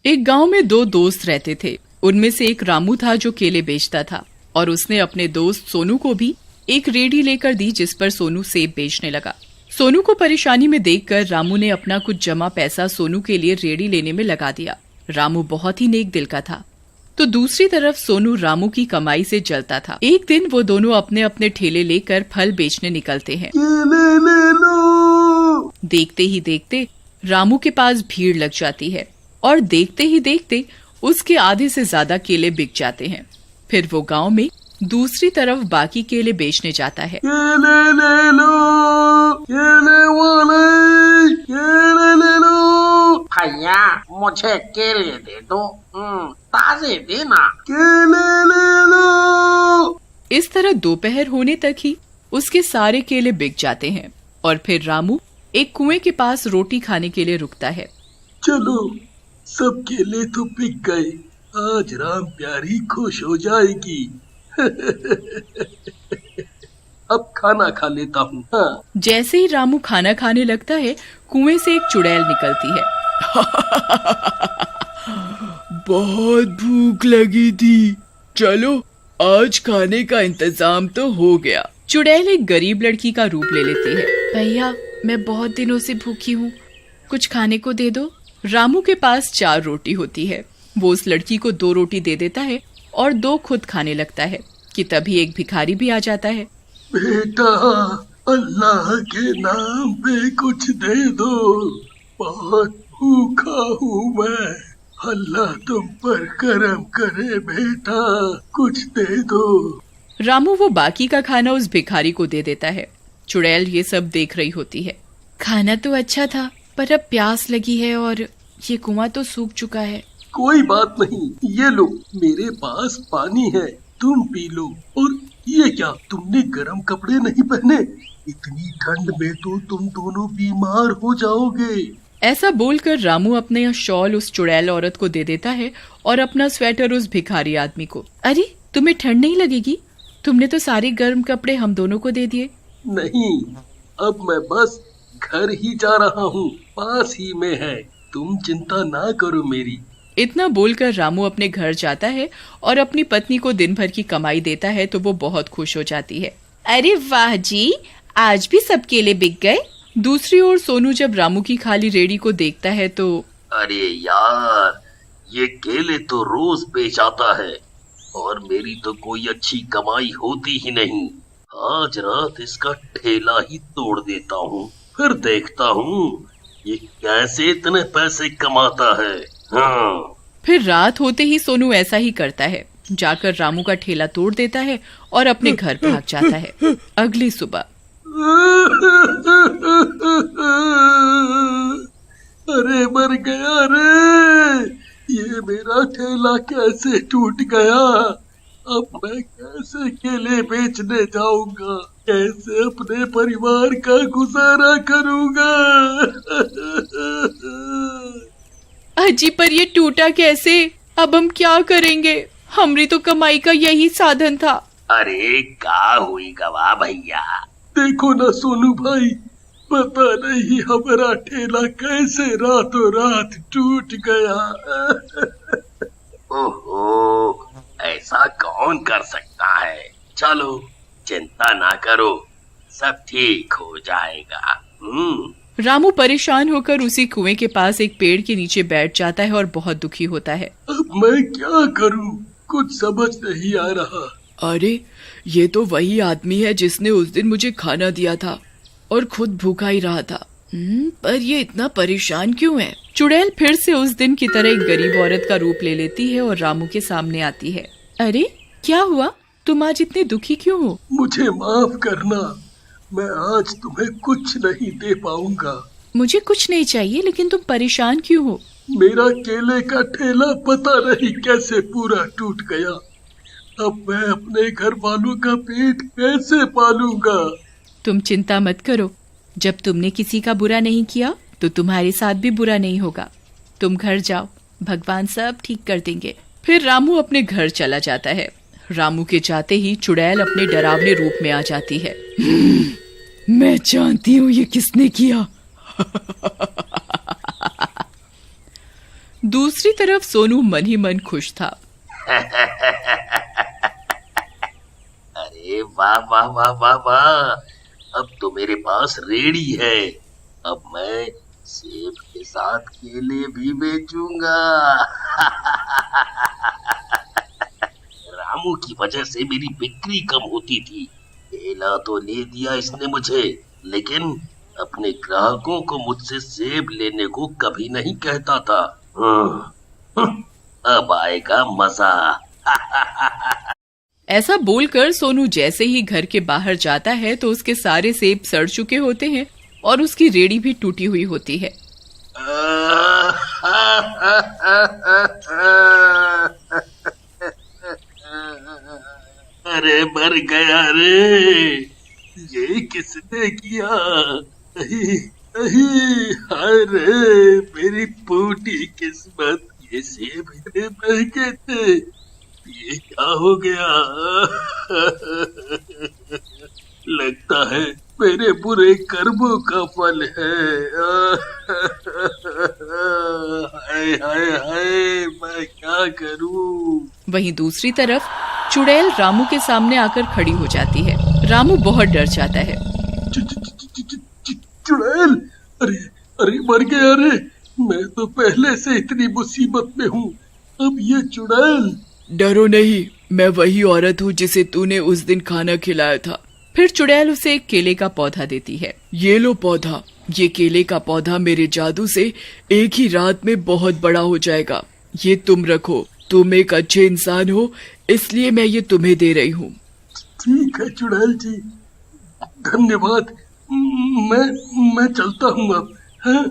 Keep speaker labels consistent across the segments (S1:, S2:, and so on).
S1: एक गांव में दो दोस्त रहते थे। उनमें से एक रामू था जो केले बेचता था और उसने अपने दोस्त सोनू को भी एक रेडी लेकर दी जिस पर सोनू सेब बेचने लगा। सोनू को परेशानी में देखकर रामू ने अपना कुछ जमा पैसा सोनू के लिए रेडी लेने में लगा दिया। रामू बहुत ही नेक दिल का था, तो दूसरी तरफ सोनू रामू की कमाई से जलता था। एक दिन वो दोनों अपने अपने ठेले लेकर फल बेचने निकलते हैं। देखते ही देखते रामू के पास भीड़ लग जाती है और देखते ही देखते उसके आधे से ज्यादा केले बिक जाते हैं। फिर वो गांव में दूसरी तरफ बाकी केले बेचने जाता है।
S2: केले ले लो, केले वाले, केले ले लो।
S3: भैया मुझे केले दे दो, ताजे देना।
S2: केले ले लो।
S1: इस तरह दोपहर होने तक ही उसके सारे केले बिक जाते हैं और फिर रामू एक कुएं के पास रोटी खाने के लिए रुकता है।
S2: चलो, सब केले तो बिक गए, आज राम प्यारी खुश हो जाएगी। अब खाना खा लेता हूँ। हाँ।
S1: जैसे ही रामू खाना खाने लगता है, कुएं से एक चुड़ैल निकलती है।
S4: बहुत भूख लगी थी, चलो आज खाने का इंतजाम तो हो गया।
S1: चुड़ैल एक गरीब लड़की का रूप ले लेती है। भैया मैं बहुत दिनों से भूखी हूँ, कुछ खाने को दे दो। रामू के पास 4 रोटी होती है। वो उस लड़की को 2 रोटी दे देता है और 2 खुद खाने लगता है कि तभी एक भिखारी भी आ जाता है।
S2: बेटा, अल्लाह के नाम पे कुछ दे दो, बहुत भूखा हूँ मैं। अल्लाह तुम पर करम करे बेटा, कुछ दे दो।
S1: रामू वो बाकी का खाना उस भिखारी को दे देता है। चुड़ैल ये सब देख रही होती है। खाना तो अच्छा था, पर अब प्यास लगी है और ये कुआं तो सूख चुका है।
S2: कोई बात नहीं, ये लो, मेरे पास पानी है, तुम पी लो। और ये क्या, तुमने गर्म कपड़े नहीं पहने? इतनी ठंड में तो तुम दोनों बीमार हो जाओगे।
S1: ऐसा बोलकर रामू अपने शॉल उस चुड़ैल औरत को दे देता है और अपना स्वेटर उस भिखारी आदमी को। अरे तुम्हें ठंड नहीं लगेगी? तुमने तो सारे गर्म कपड़े हम दोनों को दे दिए।
S2: नहीं, अब मैं बस घर ही जा रहा हूँ, पास ही में है, तुम चिंता ना करो मेरी।
S1: इतना बोलकर रामू अपने घर जाता है और अपनी पत्नी को दिन भर की कमाई देता है तो वो बहुत खुश हो जाती है। अरे वाह जी, आज भी सब केले बिक गए। दूसरी ओर सोनू जब रामू की खाली रेड़ी को देखता है तो
S5: अरे यार, ये केले तो रोज बेच आता है और मेरी तो कोई अच्छी कमाई होती ही नहीं। आज रात इसका ठेला ही तोड़ देता हूँ, फिर देखता हूँ ये कैसे इतने पैसे कमाता है। हाँ।
S1: फिर रात होते ही सोनू ऐसा ही करता है, जाकर रामू का ठेला तोड़ देता है और अपने घर भाग जाता है। अगली सुबह
S2: अरे मर गया रे, ये मेरा ठेला कैसे टूट गया। अब मैं कैसे केले बेचने जाऊंगा, कैसे अपने परिवार का गुजारा करूंगा।
S1: अजी पर ये टूटा कैसे? अब हम क्या करेंगे? हमारी तो कमाई का यही साधन था।
S5: अरे का हुई गवा भैया,
S2: देखो ना सोनू भाई, पता नहीं हमारा ठेला कैसे रातों रात टूट गया।
S5: ओहो, ऐसा कौन कर सकता है। चलो चिंता ना करो, सब ठीक हो जाएगा।
S1: रामू परेशान होकर उसी कुएं के पास एक पेड़ के नीचे बैठ जाता है और बहुत दुखी होता है।
S2: अब मैं क्या करूं, कुछ समझ नहीं आ रहा।
S4: अरे ये तो वही आदमी है जिसने उस दिन मुझे खाना दिया था और खुद भूखा ही रहा था। पर ये इतना परेशान क्यों है?
S1: चुड़ैल फिर से उस दिन की तरह एक गरीब औरत का रूप ले लेती है और रामू के सामने आती है। अरे क्या हुआ, तुम आज इतने दुखी क्यों हो?
S2: मुझे माफ करना, मैं आज तुम्हें कुछ नहीं दे पाऊंगा।
S1: मुझे कुछ नहीं चाहिए, लेकिन तुम परेशान क्यों हो?
S2: मेरा केले का ठेला पता नहीं कैसे पूरा टूट गया। अब मैं अपने घर वालों का पेट कैसे पालूंगा?
S1: तुम चिंता मत करो, जब तुमने किसी का बुरा नहीं किया तो तुम्हारे साथ भी बुरा नहीं होगा। तुम घर जाओ, भगवान सब ठीक कर देंगे। फिर रामू अपने घर चला जाता है। रामू के जाते ही चुड़ैल अपने डरावने रूप में आ जाती है।
S4: मैं जानती हूँ ये किसने किया।
S1: दूसरी तरफ सोनू मन ही मन खुश था।
S5: अरे वाह वाह वाह वाह वाह, अब तो मेरे पास रेड़ी है। अब मैं सेब के साथ केले भी बेचूंगा। रामू की वजह से मेरी बिक्री कम होती थी। केला तो ले दिया इसने मुझे, लेकिन अपने ग्राहकों को मुझसे सेब लेने को कभी नहीं कहता था। अब आएगा मजा।
S1: ऐसा बोलकर सोनू जैसे ही घर के बाहर जाता है तो उसके सारे सेब सड़ चुके होते हैं और उसकी रेड़ी भी टूटी हुई होती है।
S2: अरे मर गया रे, ये किसने किया? हाय रे मेरी फूटी किस्मत, ये सेब इतने महंगे थे, ये क्या हो गया? लगता है मेरे बुरे कर्मों का फल है। हाय हाय हाय, मैं क्या करूं?
S1: वहीं दूसरी तरफ चुड़ैल रामू के सामने आकर खड़ी हो जाती है। रामू बहुत डर जाता है।
S2: चुड़ैल, अरे अरे मर गया रे, मैं तो पहले से इतनी मुसीबत में हूँ, अब ये चुड़ैल।
S4: डरो नहीं, मैं वही औरत हूँ जिसे तूने उस दिन खाना खिलाया था।
S1: फिर चुड़ैल उसे एक केले का पौधा देती है।
S4: ये लो पौधा, ये केले का पौधा मेरे जादू से एक ही रात में बहुत बड़ा हो जाएगा। ये तुम रखो, तुम एक अच्छे इंसान हो इसलिए मैं ये तुम्हें दे रही हूँ।
S2: ठीक है चुड़ैल जी, धन्यवाद। मैं चलता हूँ अब। हाँ?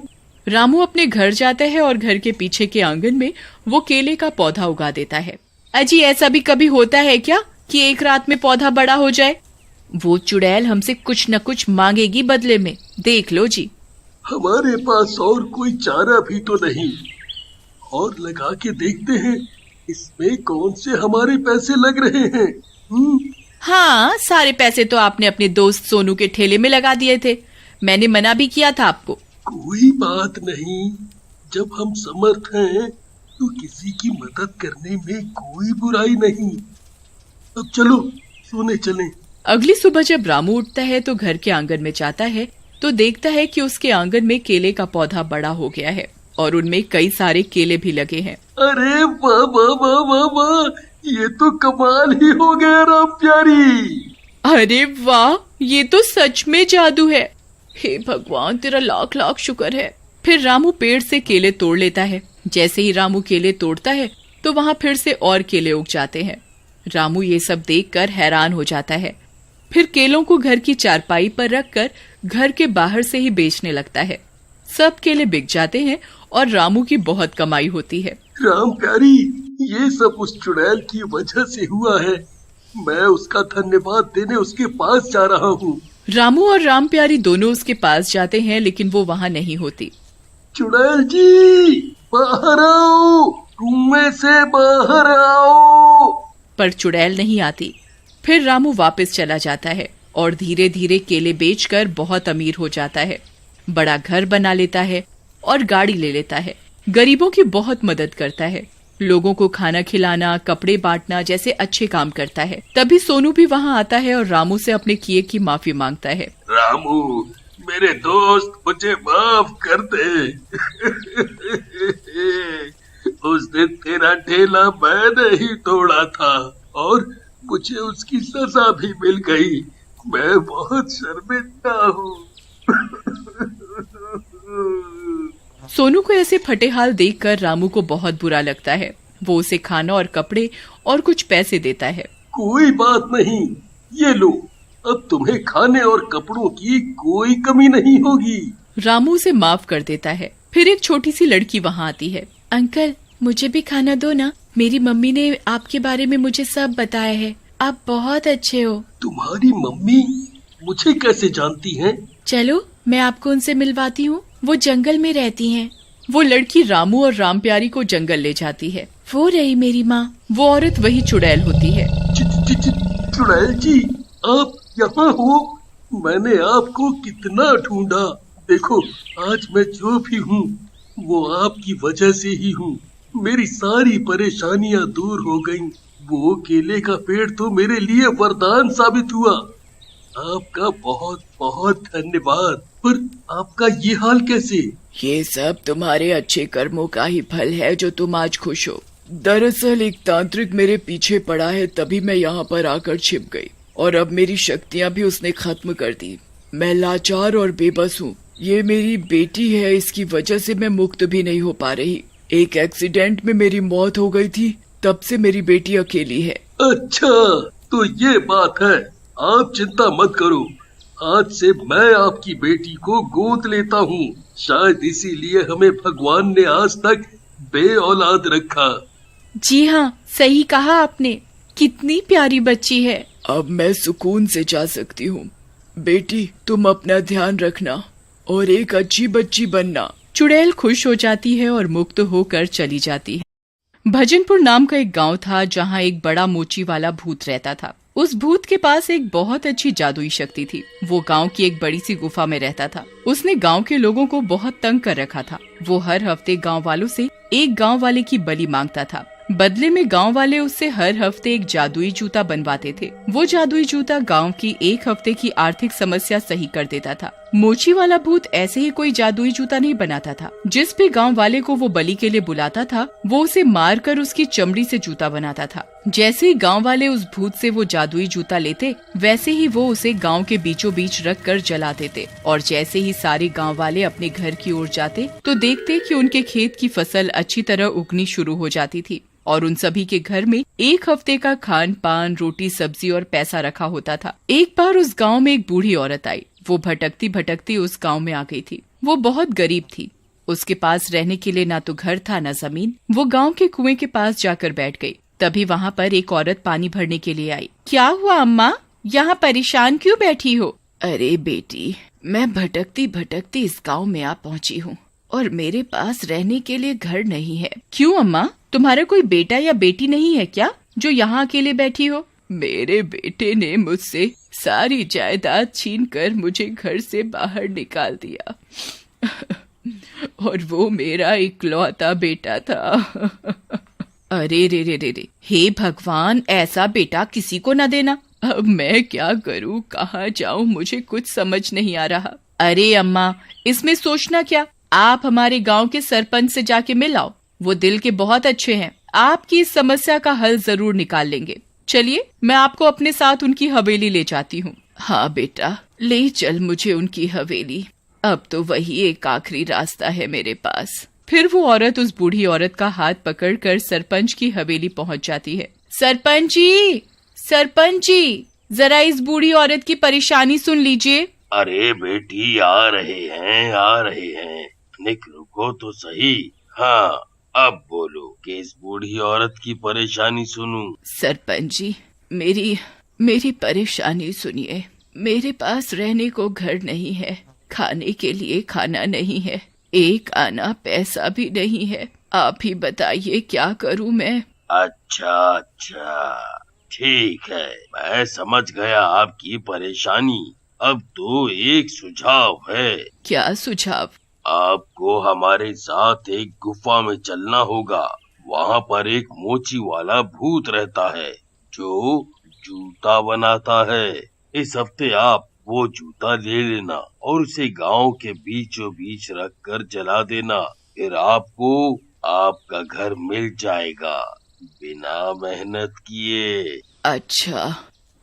S1: रामू अपने घर जाता है और घर के पीछे के आंगन में वो केले का पौधा उगा देता है। अजी ऐसा भी कभी होता है क्या कि एक रात में पौधा बड़ा हो जाए? वो चुड़ैल हमसे कुछ न कुछ मांगेगी बदले में, देख लो जी।
S2: हमारे पास और कोई चारा भी तो नहीं, और लगा के देखते हैं इसमें कौन से हमारे पैसे लग रहे हैं।
S1: हाँ, सारे पैसे तो आपने अपने दोस्त सोनू के ठेले में लगा दिए थे, मैंने मना भी किया था आपको।
S2: कोई बात नहीं, जब हम समर्थ हैं तो किसी की मदद करने में कोई बुराई नहीं। अब चलो सोने चलें।
S1: अगली सुबह जब रामू उठता है तो घर के आंगन में जाता है तो देखता है कि उसके आंगन में केले का पौधा बड़ा हो गया है और उनमें कई सारे केले भी लगे हैं।
S2: अरे वाह वाह वाह वाह वाह, ये तो कमाल ही हो गया राम प्यारी।
S1: अरे वाह, ये तो सच में जादू है। हे भगवान, तेरा लाख लाख शुक्र है। फिर रामू पेड़ से केले तोड़ लेता है। जैसे ही रामू केले तोड़ता है तो वहाँ फिर से और केले उग जाते हैं। रामू ये सब देखकर हैरान हो जाता है। फिर केलों को घर की चारपाई पर रखकर घर के बाहर से ही बेचने लगता है। सब केले बिक जाते हैं और रामू की बहुत कमाई होती है।
S2: राम प्यारी, ये सब उस चुड़ैल की वजह से हुआ है। मैं उसका धन्यवाद देने उसके पास जा रहा हूँ।
S1: रामू और राम प्यारी दोनों उसके पास जाते हैं लेकिन वो वहाँ नहीं होती।
S2: चुड़ैल जी, बाहर आओ, कुएं से बाहर आओ।
S1: पर चुड़ैल नहीं आती। फिर रामू वापस चला जाता है और धीरे धीरे केले बेचकर बहुत अमीर हो जाता है। बड़ा घर बना लेता है और गाड़ी ले लेता है। गरीबों की बहुत मदद करता है। लोगों को खाना खिलाना, कपड़े बांटना जैसे अच्छे काम करता है। तभी सोनू भी वहाँ आता है और रामू से अपने किए की माफी मांगता है।
S2: रामू, मेरे दोस्त, मुझे माफ कर दे। उस दिन तेरा ठेला मैंने ही तोड़ा था और मुझे उसकी सजा भी मिल गई। मैं बहुत शर्मिंदा हूँ।
S1: सोनू को ऐसे फटे हाल देखकर रामू को बहुत बुरा लगता है। वो उसे खाना और कपड़े और कुछ पैसे देता है।
S2: कोई बात नहीं, ये लो, अब तुम्हें खाने और कपड़ों की कोई कमी नहीं होगी।
S1: रामू उसे माफ कर देता है। फिर एक छोटी सी लड़की वहाँ आती है। अंकल, मुझे भी खाना दो ना, मेरी मम्मी ने आपके बारे में मुझे सब बताया है, आप बहुत अच्छे हो।
S2: तुम्हारी मम्मी मुझे कैसे जानती हैं?
S1: चलो मैं आपको उनसे मिलवाती हूँ, वो जंगल में रहती हैं। वो लड़की रामू और राम प्यारी को जंगल ले जाती है। वो रही मेरी माँ। वो औरत वही चुड़ैल होती है।
S2: चुड़ैल जी, आप यहाँ हो? मैंने आपको कितना ढूंढा। देखो, आज मैं जो भी हूँ वो आपकी वजह से ही हूँ। मेरी सारी परेशानियां दूर हो गईं। वो केले का पेड़ तो मेरे लिए वरदान साबित हुआ। आपका बहुत बहुत धन्यवाद। पर आपका ये हाल कैसे?
S4: ये सब तुम्हारे अच्छे कर्मों का ही फल है जो तुम आज खुश हो। दरअसल एक तांत्रिक मेरे पीछे पड़ा है, तभी मैं यहाँ पर आकर छिप गई और अब मेरी शक्तियाँ भी उसने खत्म कर दी। मैं लाचार और बेबस हूँ। ये मेरी बेटी है, इसकी वजह से मैं मुक्त भी नहीं हो पा रही। एक एक्सीडेंट में मेरी मौत हो गई थी, तब से मेरी बेटी अकेली है।
S2: अच्छा, तो ये बात है। आप चिंता मत करो, आज से मैं आपकी बेटी को गोद लेता हूँ। शायद इसीलिए हमें भगवान ने आज तक बे औलाद रखा।
S1: जी हाँ, सही कहा आपने। कितनी प्यारी बच्ची है।
S4: अब मैं सुकून से जा सकती हूँ। बेटी, तुम अपना ध्यान रखना और एक अच्छी बच्ची बनना।
S1: चुड़ैल खुश हो जाती है और मुक्त होकर चली जाती है। भजनपुर नाम का एक गांव था जहां एक बड़ा मोची वाला भूत रहता था। उस भूत के पास एक बहुत अच्छी जादुई शक्ति थी। वो गांव की एक बड़ी सी गुफा में रहता था। उसने गांव के लोगों को बहुत तंग कर रखा था। वो हर हफ्ते गांव वालों से एक गांव वाले की बलि मांगता था। बदले में गांव वाले उससे हर हफ्ते एक जादुई जूता बनवाते थे। वो जादुई जूता गांव की एक हफ्ते की आर्थिक समस्या सही कर देता था। मोची वाला भूत ऐसे ही कोई जादुई जूता नहीं बनाता था। जिस भी गांव वाले को वो बलि के लिए बुलाता था, वो उसे मार कर उसकी चमड़ी से जूता बनाता था। जैसे ही गांव वाले उस भूत से वो जादुई जूता लेते, वैसे ही वो उसे गांव के बीचों बीच रख कर जला देते। और जैसे ही सारे गांव वाले अपने घर की ओर जाते, तो देखते कि उनके खेत की फसल अच्छी तरह उगनी शुरू हो जाती थी और उन सभी के घर में एक हफ्ते का खान पान, रोटी सब्जी और पैसा रखा होता था। एक बार उस गांव में एक बूढ़ी औरत आई। वो भटकती भटकती उस गांव में आ गई थी। वो बहुत गरीब थी। उसके पास रहने के लिए ना तो घर था ना जमीन। वो गांव के कुएं के पास जाकर बैठ गई। तभी वहाँ पर एक औरत पानी भरने के लिए आई। क्या हुआ अम्मा, यहाँ परेशान क्यों बैठी हो?
S4: अरे बेटी, मैं भटकती भटकती इस गांव में आ पहुँची हूँ और मेरे पास रहने के लिए घर नहीं है।
S1: क्यों अम्मा, तुम्हारा कोई बेटा या बेटी नहीं है क्या जो यहाँ अकेले बैठी हो?
S4: मेरे बेटे ने मुझसे सारी जायदाद छीनकर मुझे घर से बाहर निकाल दिया और वो मेरा इकलौता बेटा था।
S1: अरे रे रे रे रे, हे भगवान, ऐसा बेटा किसी को न देना।
S4: अब मैं क्या करूँ, कहाँ जाऊँ, मुझे कुछ समझ नहीं आ रहा।
S1: अरे अम्मा, इसमें सोचना क्या, आप हमारे गांव के सरपंच से जाके मिल आओ। वो दिल के बहुत अच्छे हैं, आपकी इस समस्या का हल जरूर निकाल लेंगे। चलिए, मैं आपको अपने साथ उनकी हवेली ले जाती हूँ।
S4: हाँ बेटा, ले चल मुझे उनकी हवेली। अब तो वही एक आखिरी रास्ता है मेरे पास।
S1: फिर वो औरत उस बूढ़ी औरत का हाथ पकड़कर सरपंच की हवेली पहुँच जाती है। सरपंच जी, सरपंच जी, जरा इस बूढ़ी औरत की परेशानी सुन लीजिए।
S5: अरे बेटी, आ रहे हैं आ रहे हैं, निक रुको तो सही। हाँ, अब बोलो कि इस बूढ़ी औरत की परेशानी सुनूं।
S4: सरपंच जी, मेरी परेशानी सुनिए। मेरे पास रहने को घर नहीं है, खाने के लिए खाना नहीं है, एक आना पैसा भी नहीं है। आप ही बताइए क्या करूं मैं?
S5: अच्छा, ठीक है, मैं समझ गया आपकी परेशानी। अब तो एक सुझाव है।
S4: क्या सुझाव?
S5: आपको हमारे साथ एक गुफा में चलना होगा। वहाँ पर एक मोची वाला भूत रहता है जो जूता बनाता है। इस हफ्ते आप वो जूता ले लेना और उसे गांव के बीचों बीच रख कर जला देना। फिर आपको आपका घर मिल जाएगा बिना मेहनत किए।
S4: अच्छा,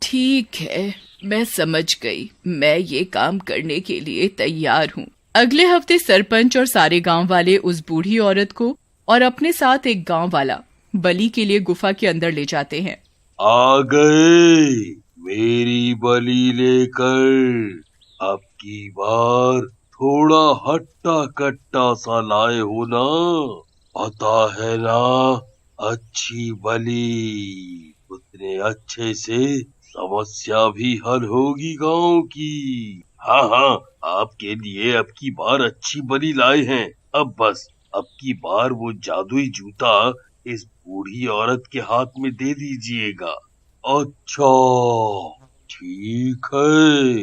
S4: ठीक है, मैं समझ गई। मैं ये काम करने के लिए तैयार हूँ।
S1: अगले हफ्ते सरपंच और सारे गांव वाले उस बूढ़ी औरत को और अपने साथ एक गांव वाला बलि के लिए गुफा के अंदर ले जाते हैं।
S5: आ गए मेरी बलि लेकर। अब की बार थोड़ा हट्टा कट्टा सा लाए हो ना, पता है ना, अच्छी बलि उतने अच्छे से समस्या भी हल होगी गांव की। हाँ, आपके लिए अब की बार अच्छी बलि लाए हैं। अब बस अब की बार वो जादुई जूता इस बूढ़ी औरत के हाथ में दे दीजिएगा। अच्छा, ठीक है,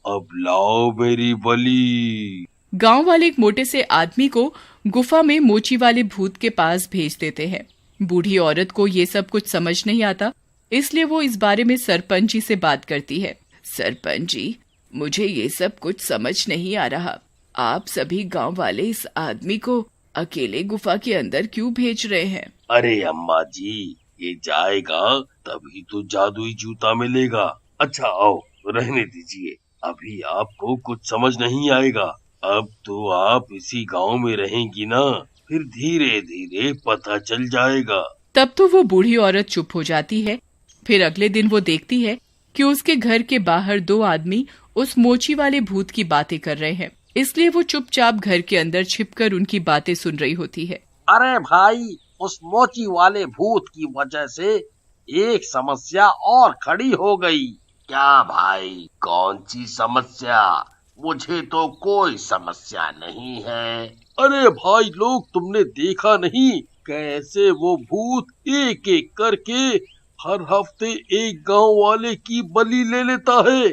S5: अब लाओ मेरी बलि।
S1: गांव वाले एक मोटे से आदमी को गुफा में मोची वाले भूत के पास भेज देते हैं। बूढ़ी औरत को ये सब कुछ समझ नहीं आता, इसलिए वो इस बारे में सरपंच जी से बात करती है।
S4: सरपंच जी, मुझे ये सब कुछ समझ नहीं आ रहा। आप सभी गांव वाले इस आदमी को अकेले गुफा के अंदर क्यों भेज रहे हैं?
S5: अरे अम्मा जी, ये जाएगा तभी तो जादुई जूता मिलेगा। अच्छा आओ, रहने दीजिए, अभी आपको कुछ समझ नहीं आएगा। अब तो आप इसी गांव में रहेंगी ना, फिर धीरे धीरे पता चल जाएगा।
S1: तब तो वो बूढ़ी औरत चुप हो जाती है। फिर अगले दिन वो देखती है कि उसके घर के बाहर 2 आदमी उस मोची वाले भूत की बातें कर रहे हैं, इसलिए वो चुपचाप घर के अंदर छिपकर उनकी बातें सुन रही होती है।
S3: अरे भाई, उस मोची वाले भूत की वजह से एक समस्या और खड़ी हो गई।
S5: क्या भाई, कौन सी समस्या? मुझे तो कोई समस्या नहीं है।
S2: अरे भाई लोग, तुमने देखा नहीं कैसे वो भूत एक एक करके हर हफ्ते एक गांव वाले की बलि ले लेता है।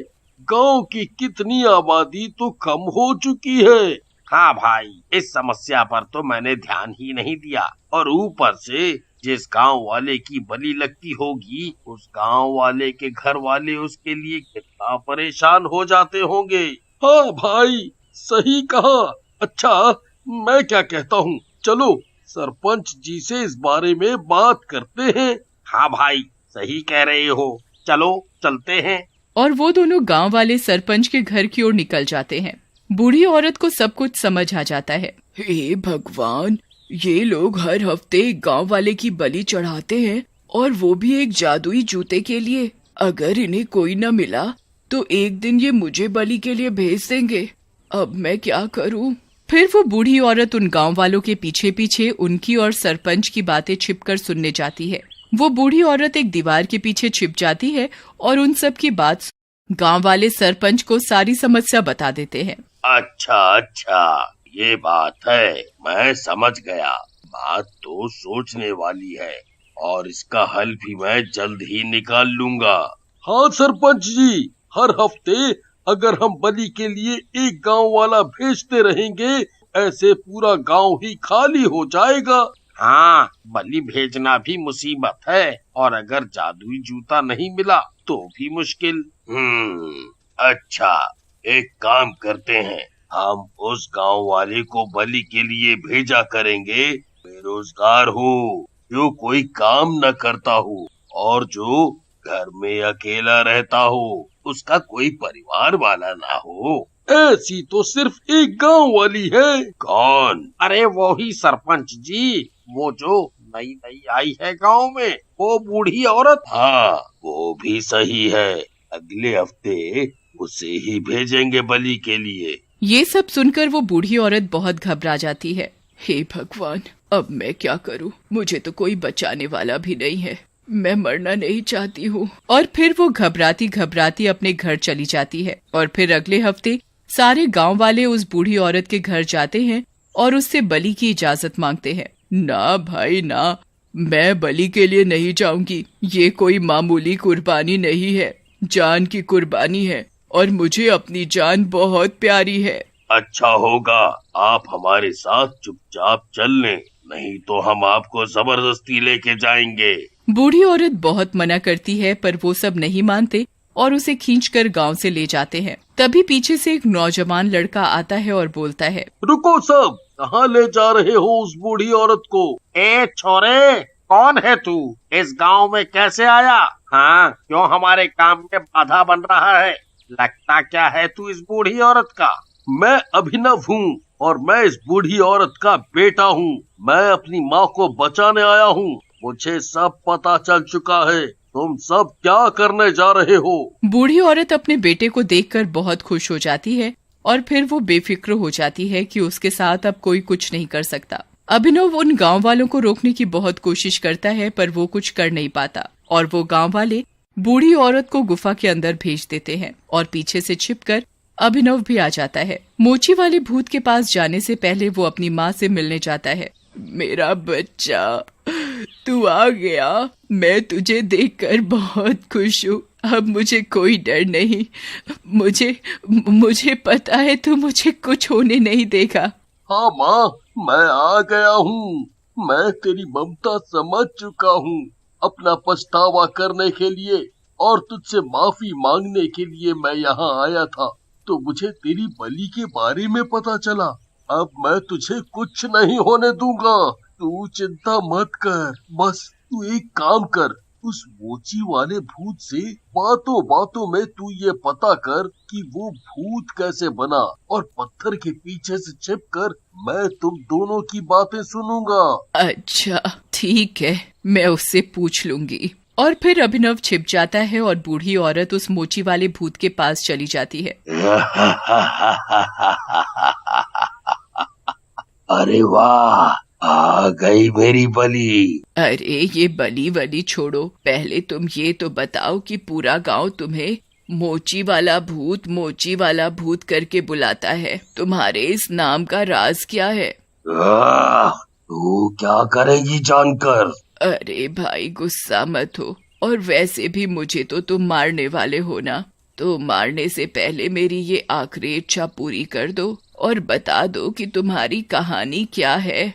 S2: गांव की कितनी आबादी तो कम हो चुकी है।
S3: हाँ भाई, इस समस्या पर तो मैंने ध्यान ही नहीं दिया, और ऊपर से जिस गांव वाले की बलि लगती होगी, उस गांव वाले के घर वाले उसके लिए कितना परेशान हो जाते होंगे।
S2: हाँ भाई, सही कहा। अच्छा, मैं क्या कहता हूँ, चलो सरपंच जी से इस बारे में बात करते हैं।
S3: हाँ भाई, सही कह रहे हो, चलो चलते हैं।
S1: और वो दोनों गांव वाले सरपंच के घर की ओर निकल जाते हैं। बूढ़ी औरत को सब कुछ समझ आ जाता है।
S4: हे भगवान, ये लोग हर हफ्ते एक गांव वाले की बलि चढ़ाते हैं, और वो भी एक जादुई जूते के लिए। अगर इन्हें कोई न मिला तो एक दिन ये मुझे बलि के लिए भेज देंगे। अब मैं क्या करूं?
S1: फिर वो बूढ़ी औरत उन गांव वालों के पीछे पीछे उनकी और सरपंच की बातें छिपकर सुनने जाती है। वो बूढ़ी औरत एक दीवार के पीछे छिप जाती है और उन सब की बात गांव वाले सरपंच को सारी समस्या बता देते हैं।
S5: अच्छा, ये बात है, मैं समझ गया। बात तो सोचने वाली है, और इसका हल भी मैं जल्द ही निकाल लूंगा।
S2: हाँ सरपंच जी, हर हफ्ते अगर हम बलि के लिए एक गांव वाला भेजते रहेंगे, ऐसे पूरा गांव ही खाली हो जाएगा।
S3: हाँ, बलि भेजना भी मुसीबत है, और अगर जादुई जूता नहीं मिला तो भी मुश्किल।
S5: अच्छा, एक काम करते हैं, हम उस गांव वाले को बलि के लिए भेजा करेंगे बेरोजगार हो, जो कोई काम न करता हो, और जो घर में अकेला रहता हो, उसका कोई परिवार वाला ना हो।
S2: ऐसी तो सिर्फ एक गांव वाली है।
S5: कौन?
S3: अरे वो ही सरपंच जी, वो जो नई नई आई है गांव में, वो बूढ़ी औरत।
S5: हाँ, वो भी सही है। अगले हफ्ते उसे ही भेजेंगे बलि के लिए।
S1: ये सब सुनकर वो बूढ़ी औरत बहुत घबरा जाती है।
S4: हे भगवान, अब मैं क्या करूं? मुझे तो कोई बचाने वाला भी नहीं है। मैं मरना नहीं चाहती हूँ।
S1: और फिर वो घबराती घबराती अपने घर चली जाती है। और फिर अगले हफ्ते सारे गांव वाले उस बूढ़ी औरत के घर जाते हैं और उससे बलि की इजाजत मांगते हैं।
S4: ना भाई ना, मैं बलि के लिए नहीं जाऊंगी। ये कोई मामूली कुर्बानी नहीं है, जान की कुर्बानी है, और मुझे अपनी जान बहुत प्यारी है।
S5: अच्छा होगा आप हमारे साथ चुपचाप चल लें, नहीं तो हम आपको जबरदस्ती लेके जाएंगे।
S1: बूढ़ी औरत बहुत मना करती है, पर वो सब नहीं मानते और उसे खींचकर गांव से ले जाते हैं। तभी पीछे से एक नौजवान लड़का आता है और बोलता है,
S2: रुको सब, कहाँ ले जा रहे हो उस बूढ़ी औरत को?
S3: ए छोरे, कौन है तू? इस गांव में कैसे आया? हाँ, क्यों हमारे काम में बाधा बन रहा है? लगता क्या है तू इस बूढ़ी औरत का?
S2: मैं अभिनव हूँ, और मैं इस बूढ़ी औरत का बेटा हूँ। मैं अपनी माँ को बचाने आया हूँ। मुझे सब पता चल चुका है। तुम सब क्या करने जा रहे हो?
S1: बूढ़ी औरत अपने बेटे को देखकर बहुत खुश हो जाती है और फिर वो बेफिक्र हो जाती है कि उसके साथ अब कोई कुछ नहीं कर सकता। अभिनव उन गांव वालों को रोकने की बहुत कोशिश करता है, पर वो कुछ कर नहीं पाता और वो गांव वाले बूढ़ी औरत को गुफा के अंदर भेज देते हैं और पीछे से छिपकर अभिनव भी आ जाता है। मोची वाले भूत के पास जाने से पहले वो अपनी माँ से मिलने जाता है।
S4: मेरा बच्चा, तू आ गया। मैं तुझे देखकर बहुत खुश हूँ।
S1: अब मुझे कोई डर नहीं। मुझे पता है तू मुझे कुछ होने नहीं देगा।
S2: हाँ माँ, मैं आ गया हूँ। मैं तेरी ममता समझ चुका हूँ। अपना पछतावा करने के लिए और तुझसे माफी मांगने के लिए मैं यहाँ आया था, तो मुझे तेरी बलि के बारे में पता चला। अब मैं तुझे कुछ नहीं होने दूंगा। तू चिंता मत कर। बस तू एक काम कर, उस मोची वाले भूत से बातों बातों में तू ये पता कर कि वो भूत कैसे बना, और पत्थर के पीछे से छिपकर मैं तुम दोनों की बातें सुनूंगा।
S1: अच्छा ठीक है, मैं उससे पूछ लूंगी। और फिर अभिनव छिप जाता है और बूढ़ी औरत उस मोची वाले भूत के पास चली जाती है।
S3: अरे वाह, आ गई मेरी बलि।
S1: अरे ये बलि वली छोड़ो, पहले तुम ये तो बताओ कि पूरा गांव तुम्हें मोची वाला भूत करके बुलाता है। तुम्हारे इस नाम का राज क्या है?
S3: तू क्या करेगी जानकर?
S1: अरे भाई गुस्सा मत हो, और वैसे भी मुझे तो तुम मारने वाले हो ना, तो मारने से पहले मेरी ये आखिरी इच्छा पूरी कर दो और बता दो कि तुम्हारी कहानी क्या है।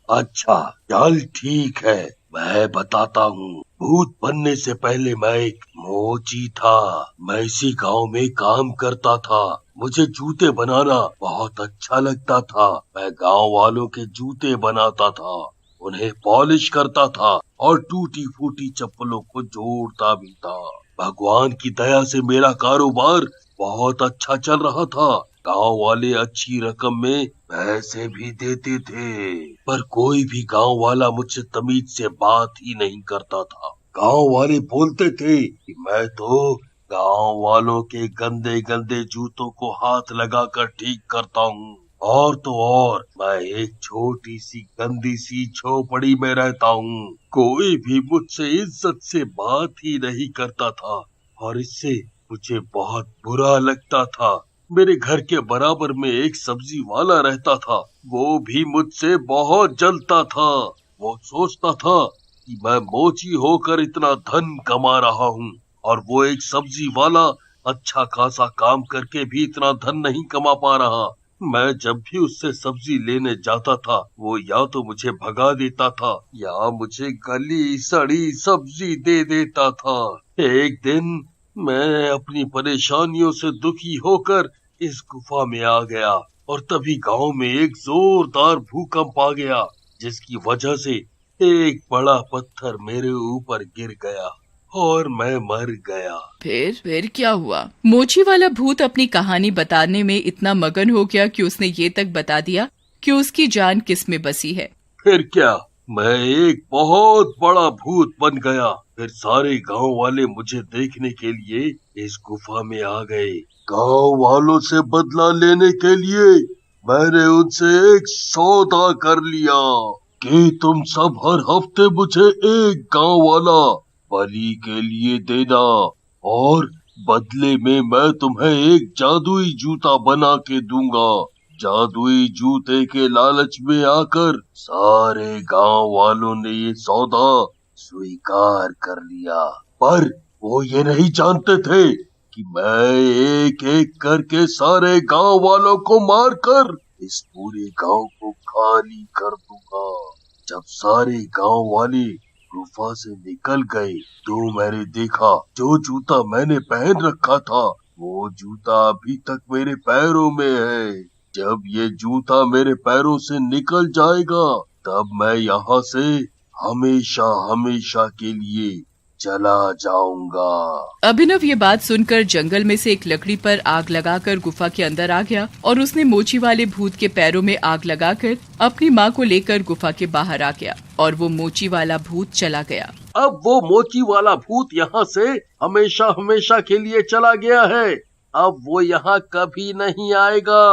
S3: अच्छा चल ठीक है, मैं बताता हूँ। भूत बनने से पहले मैं एक मोची था। मैं इसी गांव में काम करता था। मुझे जूते बनाना बहुत अच्छा लगता था। मैं गांव वालों के जूते बनाता था, उन्हें पॉलिश करता था और टूटी फूटी चप्पलों को जोड़ता भी था। भगवान की दया से मेरा कारोबार बहुत अच्छा चल रहा था। गांव वाले अच्छी रकम में पैसे भी देते थे, पर कोई भी गांव वाला मुझसे तमीज से बात ही नहीं करता था। गांव वाले बोलते थे कि मैं तो गांव वालों के गंदे गंदे जूतों को हाथ लगाकर ठीक करता हूँ, और तो और मैं एक छोटी सी गंदी सी झोपड़ी में रहता हूँ। कोई भी मुझसे इज्जत से बात ही नहीं करता था, और इससे मुझे बहुत बुरा लगता था। मेरे घर के बराबर में एक सब्जी वाला रहता था, वो भी मुझसे बहुत जलता था। वो सोचता था कि मैं मोची होकर इतना धन कमा रहा हूँ, और वो एक सब्जी वाला अच्छा खासा काम करके भी इतना धन नहीं कमा पा रहा। मैं जब भी उससे सब्जी लेने जाता था, वो या तो मुझे भगा देता था या मुझे गली सड़ी सब्जी दे देता था। एक दिन मैं अपनी परेशानियों से दुखी होकर इस गुफा में आ गया, और तभी गांव में एक जोरदार भूकंप आ गया, जिसकी वजह से एक बड़ा पत्थर मेरे ऊपर गिर गया और मैं मर गया।
S1: फिर क्या हुआ? मोची वाला भूत अपनी कहानी बताने में इतना मगन हो गया कि उसने ये तक बता दिया कि उसकी जान किस में बसी है।
S2: फिर क्या, मैं एक बहुत बड़ा भूत बन गया। फिर सारे गांव वाले मुझे देखने के लिए इस गुफा में आ गए। गांव वालों से बदला लेने के लिए मैंने उनसे एक सौदा कर लिया कि तुम सब हर हफ्ते मुझे एक गांव वाला बलि के लिए देना, और बदले में मैं तुम्हें एक जादुई जूता बना के दूंगा। जादुई जूते के लालच में आकर सारे गांव वालों ने ये सौदा स्वीकार कर लिया, पर वो ये नहीं जानते थे कि मैं एक एक करके सारे गांव वालों को मारकर इस पूरे गांव को खाली कर दूंगा। जब सारे गांव वाले गुफा से निकल गए तो मैंने देखा जो जूता मैंने पहन रखा था वो जूता अभी तक मेरे पैरों में है। जब ये जूता मेरे पैरों से निकल जाएगा तब मैं यहाँ से हमेशा हमेशा के लिए चला जाऊंगा।
S1: अभिनव ये बात सुनकर जंगल में से एक लकड़ी पर आग लगाकर गुफा के अंदर आ गया, और उसने मोची वाले भूत के पैरों में आग लगाकर अपनी माँ को लेकर गुफा के बाहर आ गया, और वो मोची वाला भूत चला गया।
S2: अब वो मोची वाला भूत यहाँ से हमेशा हमेशा के लिए चला गया है। अब वो यहाँ कभी नहीं आएगा।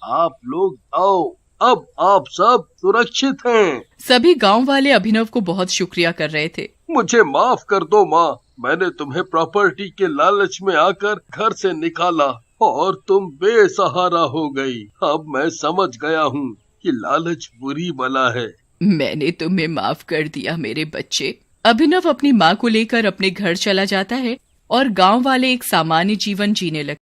S2: आप लोग आओ, अब आप सब सुरक्षित हैं।
S1: सभी गांव वाले अभिनव को बहुत शुक्रिया कर रहे थे।
S2: मुझे माफ कर दो माँ, मैंने तुम्हें प्रॉपर्टी के लालच में आकर घर से निकाला और तुम बेसहारा हो गई। अब मैं समझ गया हूँ कि लालच बुरी बला है।
S1: मैंने तुम्हें माफ कर दिया मेरे बच्चे, अभिनव अपनी माँ को लेकर अपने घर चला जाता है और गांव वाले एक सामान्य जीवन जीने लगते।